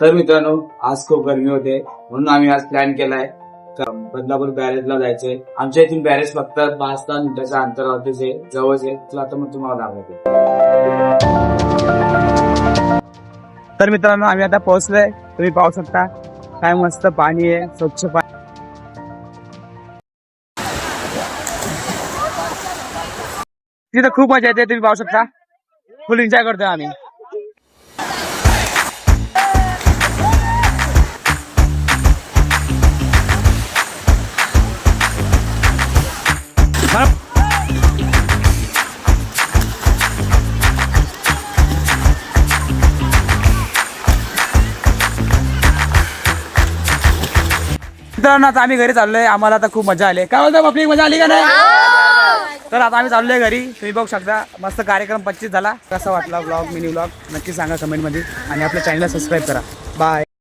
तर मित्रांनो, आज खूप गरमी होते म्हणून आम्ही आज प्लॅन केलाय बदलापूर बॅरेजला जायचंय. आमच्या इथून बॅरेज फक्त 5-10 मिनिटाच्या अंतरावरतीच आहे, जवळच आहे. तर आता मग तुम्हाला दाखवतो. तर मित्रांनो, आम्ही आता पोहोचलोय. तुम्ही पाहू शकता काय मस्त पाणी आहे, स्वच्छ पाणी. तिथं खूप मजा येते, तुम्ही पाहू शकता. फुल एन्जॉय करतोय आम्ही. मित्रांनो, आता आम्ही घरी चाललोय. आम्हाला आता खूप मजा आली. काय बोलतो बापली, मजा आली का नाही? तर आता आम्ही चाललोय घरी. तुम्ही बघू शकता मस्त कार्यक्रम 25 झाला. कसा वाटला ब्लॉग, मिनी ब्लॉग नक्की सांगा कमेंट मध्ये आणि आपल्या चॅनलला सबस्क्राईब करा. बाय.